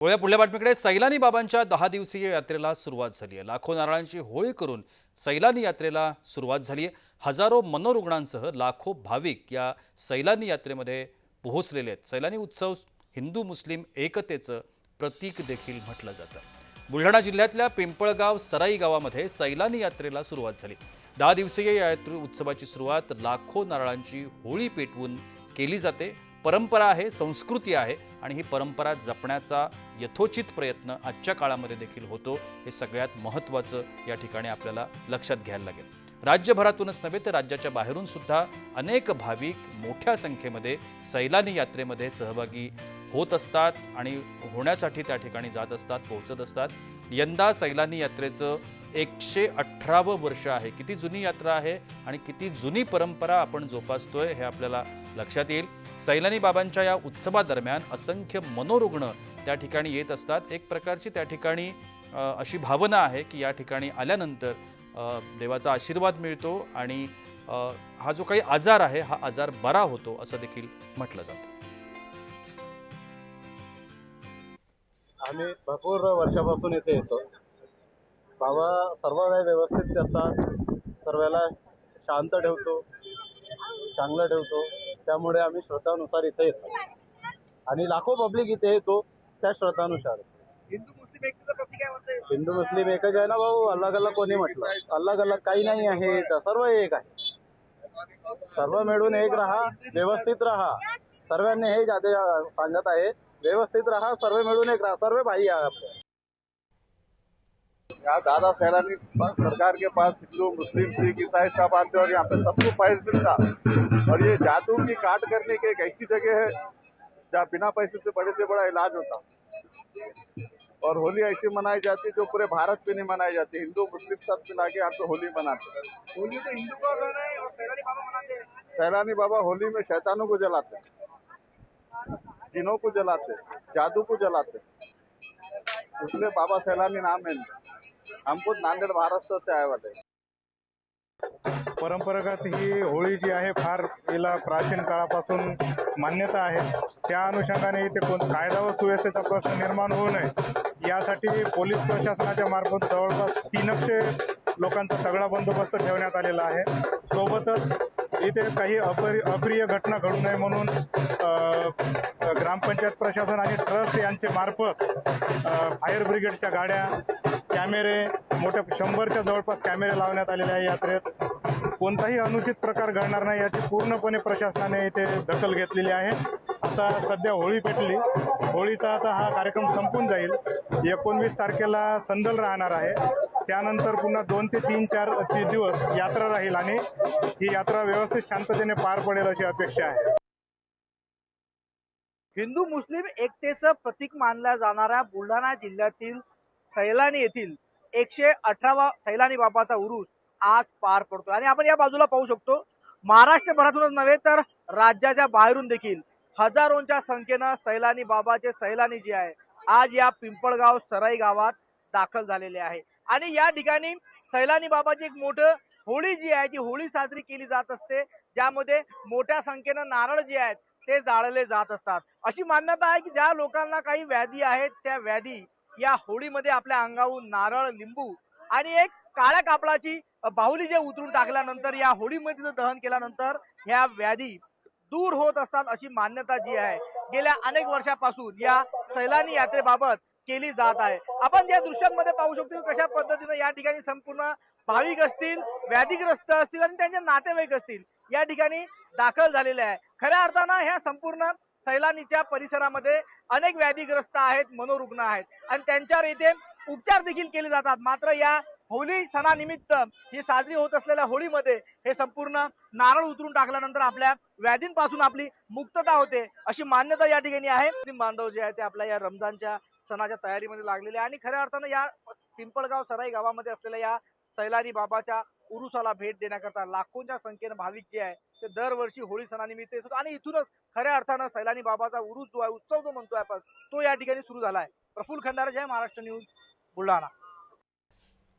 पुढल्या बातमीकडे सैलानी बाबांच्या 10 दिवसीय यात्रेला सुरुवात झाली आहे। लाखो नारळांची होळी करून सैलानी यात्रेला सुरुवात झाली आहे। हजारो मनोरुग्णांसह लाखो भाविक या सैलानी यात्रेमध्ये पोहोचलेले आहेत। सैलानी उत्सव हिंदू मुस्लिम एकतेचं प्रतीक देखील म्हटलं जातं। बुलढाणा जिल्ह्यातल्या पिंपळगाव सराई गावामध्ये सैलानी यात्रेला सुरुवात झाली। 10 दिवसीय या उत्सवाची सुरुवात लाखो नारळांची होळी पेटवून केली जाते। परंपरा आहे, संस्कृती आहे आणि ही परंपरा जपण्याचा यथोचित प्रयत्न आजच्या काळामध्ये देखील होतो। हे सगळ्यात महत्त्वाचं या ठिकाणी आपल्याला लक्षात घ्यायला लागेल। राज्यभरातूनच नव्हे तर राज्याच्या बाहेरून सुद्धा अनेक भाविक मोठ्या संख्येमध्ये सैलानी यात्रेमध्ये सहभागी होत असतात आणि होण्यासाठी त्या ठिकाणी जात असतात, पोहोचत असतात। यंदा सैलानी यात्रेचं 118वं वर्ष आहे। किती जुनी यात्रा आहे आणि किती जुनी परंपरा आपण जोपासतोय हे आपल्याला लक्षात येईल। सैलानी बाबांच्या या उत्सवादरम्यान असंख्य मनोरुग्ण त्या ठिकाणी येत असतात। एक प्रकारची त्या ठिकाणी अशी भावना आहे की या ठिकाणी आल्यानंतर देवाचा आशीर्वाद मिळतो आणि हा जो काही आजार आहे हा आजार बरा होतो असं देखील म्हटलं जातं। आम्ही भरपूर वर्षापासून इथे येतो। बाबा सर्व काही व्यवस्थित करतात, सर्वाला शांत ठेवतो, चांगलं ठेवतो। त्यामुळे आम्ही श्रद्धानुसार इथे येतो आणि लाखो पब्लिक इथे येतो त्या श्रद्धानुसार। हिंदू मुस्लिम एकतेचं प्रतीक आहे म्हणते। हिंदू मुस्लिम एकच आहे ना भाऊ, अलग अलग कोणी म्हटलं? अलग अलग काही नाही आहे, सर्व एक आहे। सर्व मिळून एक राहा, व्यवस्थित राहा। सर्वांनी हे जाते सांगत आहे, व्यवस्थित रहा, सर्व मिळून एक रहा, सर्व भाई आहे आपले। यहाँ दादा सैलानी सरकार के पास हिंदू मुस्लिम सिख ईसाई सब आते हैं और यहाँ पे सबको फैज मिलता। और ये जादू की काट करने की एक ऐसी जगह है जहाँ बिना पैसे से बड़े से बड़ा इलाज होता। और होली ऐसी मनाई जाती है जो पूरे भारत में नहीं मनाई जाती। हिंदू मुस्लिम सब मिला के यहाँ पे होली मनाते हैं। होली तो हिंदू का दिन है और सैलानी बाबा मनाते हैं। सैलानी बाबा होली में शैतानों को जलाते हैं, जिनों को जलाते, जादू को जलाते, इसलिए बाबा सैलानी नाम है इनका। हमको नांदेड़ महाराष्ट्र से आए वाले। परंपरागत ही होळी जी आहे फार हिला प्राचीन काळापासून मान्यता आहे। त्या अनुषंगाने इथे कायदा व सुव्यवस्थेचा प्रश्न निर्माण होऊ नये यासाठी पोलीस प्रशासनाच्या मार्फत जवळपास 300 लोकांचा तगडा बंदोबस्त ठेवण्यात आलेला आहे। सोबतच इथे काही अप्रिय घटना घडू नये म्हणून ग्रामपंचायत प्रशासन आणि ट्रस्ट यांचे मार्फत फायर ब्रिगेडच्या गाड्या, कॅमेरे, मोठ्या 100च्या जवळपास कॅमेरे लावण्यात आलेले आहे। यात्रेत कोणताही अनुचित प्रकार घडणार नाही याची पूर्णपणे प्रशासनाने इथे दखल घेतलेली आहे। आता सध्या होळी पेटली, होळीचा आता हा कार्यक्रम संपून जाईल। 19 तारखेला संदल राहणार आहे, त्यानंतर पुन्हा 2 ते 3-4 दिवस यात्रा राहील आणि ही यात्रा व्यवस्थित शांततेने पार पडेल अशी अपेक्षा आहे। हिंदू मुस्लिम एकतेचं प्रतीक मानल्या जाणाऱ्या बुलढाणा जिल्ह्यातील सैलानी येथील 118वा सैलानी बाबाचा उरूस आज पार पडतो आणि आपण या बाजूला पाहू शकतो महाराष्ट्रभरातूनच नव्हे तर राज्याच्या बाहेरून देखील हजारोंच्या संख्येनं सैलानी बाबाचे सैलानी जे आहे आज या पिंपळगाव सराई गावात दाखल झालेले आहे। आणि या ठिकाणी सैलानी बाबाची एक मोठं होळी जी आहे ती होळी साजरी केली जात असते, ज्यामध्ये मोठ्या संख्येनं नारळ जे आहेत ते जाळले जात असतात। अशी मान्यता आहे की ज्या लोकांना काही व्याधी आहेत त्या व्याधी या होळीमध्ये आपल्या अंगावरून नारळ, लिंबू आणि एक काळ्या कापडाची बाहुली जे उतरून टाकल्यानंतर या होळीमध्ये दहन केल्यानंतर ह्या व्याधी दूर होत असतात अशी मान्यता जी आहे गेल्या अनेक वर्षापासून या सैलानी यात्रेबाबत केली जात आहे। आपण या दृश्यांमध्ये पाहू शकतो कशा पद्धतीने या ठिकाणी संपूर्ण भाविक असतील, व्याधीग्रस्त असतील आणि त्यांचे नातेवाईक असतील या ठिकाणी दाखल झालेले आहे। खऱ्या अर्थानं ह्या संपूर्ण सैलानीच्या परिसरामध्ये अनेक व्याधीग्रस्त आहेत, मनोरुग्ण आहेत आणि त्यांच्यावर इथे उपचार देखील केले जातात। मात्र या होळी सणानिमित्त ही साजरी होत असलेल्या होळीमध्ये हे संपूर्ण नारळ उतरून टाकल्यानंतर आपल्या व्याधींपासून आपली मुक्तता होते अशी मान्यता या ठिकाणी आहे। मुस्लिम बांधव जे आहे ते आपल्या या रमजानच्या सणाच्या तयारीमध्ये लागलेले आणि खऱ्या अर्थानं या पिंपळगाव सराई गावामध्ये असलेल्या या सैलानी बाबाच्या उरुसाला भेट देण्याकरता लाखोंच्या संख्येने भाविक जे आहे ते दरवर्षी होळी सणानिमित्त येतात आणि इथूनच खऱ्या अर्थानं सैलानी बाबाचा उरुस जो आहे, उत्सव जो म्हणतोय आपण, तो या ठिकाणी सुरू झाला आहे। प्रफुल्ल खंडारे, जय महाराष्ट्र न्यूज, बुलढाणा।